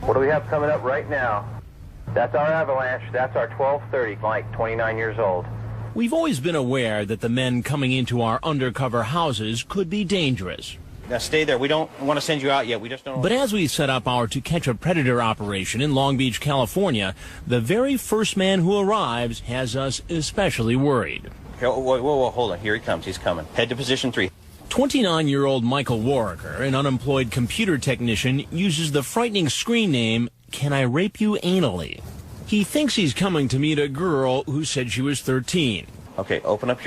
What do we have coming up right now? That's our avalanche. That's our 1230, Mike, 29 years old. We've always been aware that the men coming into our undercover houses could be dangerous. Now stay there. We don't want to send you out yet. We just don't. But as we set up our To Catch a Predator operation in Long Beach, California, the very first man who arrives has us especially worried. Whoa, hold on. Here he comes. He's coming. Head to position 3. 29-year-old Michael Warrecker, an unemployed computer technician, uses the frightening screen name, "Can I Rape You Anally?" He thinks he's coming to meet a girl who said she was 13. Okay, open up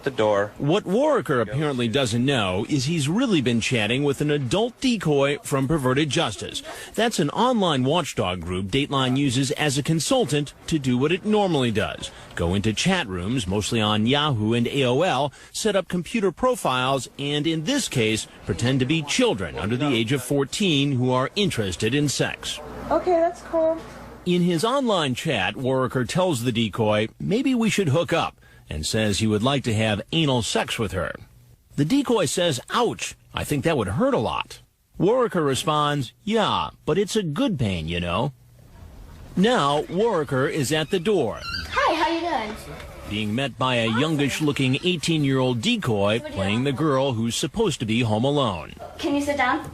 the door. What Warrecker apparently doesn't know is he's really been chatting with an adult decoy from Perverted Justice. That's an online watchdog group Dateline uses as a consultant to do what it normally does. Go into chat rooms, mostly on Yahoo and AOL, set up computer profiles, and in this case, pretend to be children under the age of 14 who are interested in sex. Okay, that's cool. In his online chat, Warrecker tells the decoy, maybe we should hook up, and says he would like to have anal sex with her. The decoy says, ouch, I think that would hurt a lot. Warrecker responds, yeah, but it's a good pain, you know. Now, Warrecker is at the door. Hi, how you doing? Being met by a youngish-looking 18-year-old decoy playing the girl who's supposed to be home alone. Can you sit down?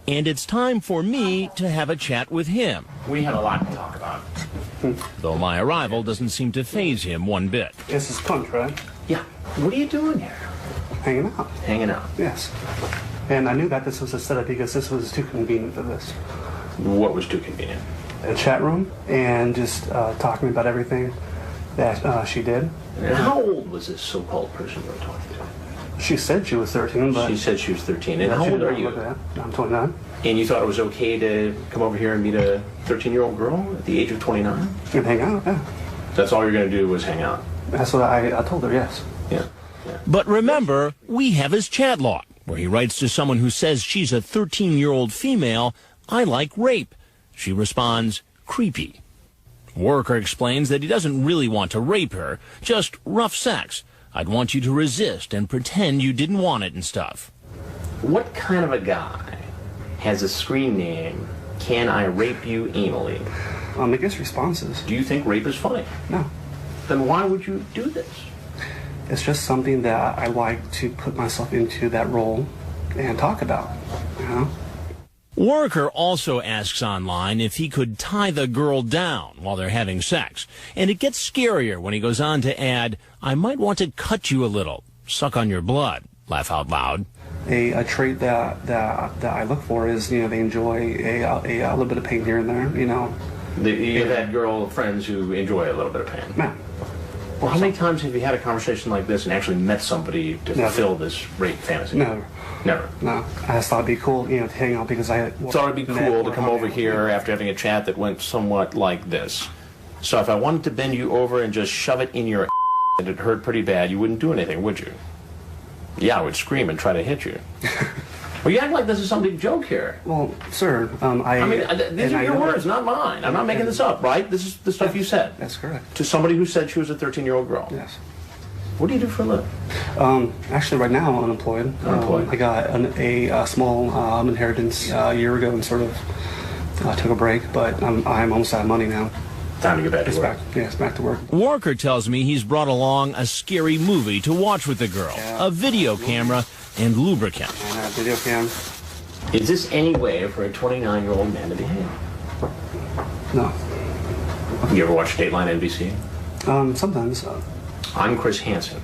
And it's time for me to have a chat with him. We have a lot to talk about. Though my arrival doesn't seem to faze him one bit. This is Punch, right? Yeah. What are you doing here? Hanging out. Hanging out. Yes. And I knew that this was a setup because this was too convenient for this. What was too convenient? A chat room and just talking about everything that she did. And how old was this so-called person you were talking to? She said she was 13, but... She said she was 13. And how old are you? I'm 29. And you thought it was okay to come over here and meet a 13-year-old girl at the age of 29? And hang out, yeah. That's all you're going to do was hang out? That's what I told her, yes. Yeah. But remember, we have his chat log, where he writes to someone who says she's a 13-year-old female, I like rape. She responds, creepy. Warrecker explains that he doesn't really want to rape her, just rough sex. I'd want you to resist and pretend you didn't want it and stuff. What kind of a guy has a screen name, Can I Rape You Anally? It gets responses. Do you think rape is funny? No. Then why would you do this? It's just something that I like to put myself into that role and talk about, you know? Warrecker also asks online if he could tie the girl down while they're having sex. And it gets scarier when he goes on to add, I might want to cut you a little, suck on your blood, laugh out loud. A trait that I look for is, you know, they enjoy a little bit of pain here and there, you know. You've had girl friends who enjoy a little bit of pain? Yeah. Well, how many times have you had a conversation like this and actually met somebody to fulfill this rape fantasy? Never. Never? No. I just thought it'd be cool, you know, to hang out because I thought it'd be cool to come over here after having a chat that went somewhat like this. So if I wanted to bend you over and just shove it in your and it hurt pretty bad, you wouldn't do anything, would you? Yeah, I would scream and try to hit you. Well, you act like this is some big joke here. Well, sir, I mean, these are your words, not mine. I'm not making this up, right? This is the stuff you said. That's correct. To somebody who said she was a 13-year-old girl. Yes. What do you do for a living? Actually, right now I'm unemployed. I got a small inheritance a year ago and sort of took a break, but I'm almost out of money now. Time to get back to work. It's back to work. Warrecker tells me he's brought along a scary movie to watch with the girl, a video camera, and lubricant. And a video cam. Is this any way for a 29-year-old man to behave? No. You ever watch Dateline NBC? Sometimes. I'm Chris Hansen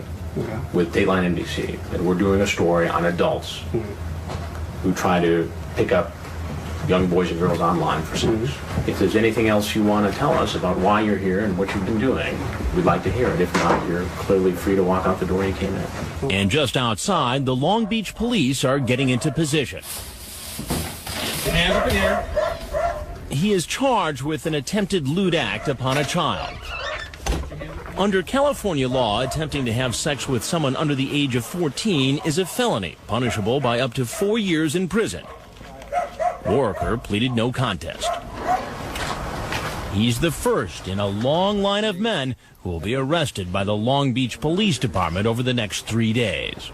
with Dateline NBC, and we're doing a story on adults who try to pick up young boys and girls online for sex. If there's anything else you want to tell us about why you're here and what you've been doing, we'd like to hear it. If not, you're clearly free to walk out the door you came in. And just outside, the Long Beach police are getting into position. Hands up in here. He is charged with an attempted lewd act upon a child. Under California law, attempting to have sex with someone under the age of 14 is a felony, punishable by up to 4 years in prison. Warrecker pleaded no contest. He's the first in a long line of men who will be arrested by the Long Beach Police Department over the next 3 days.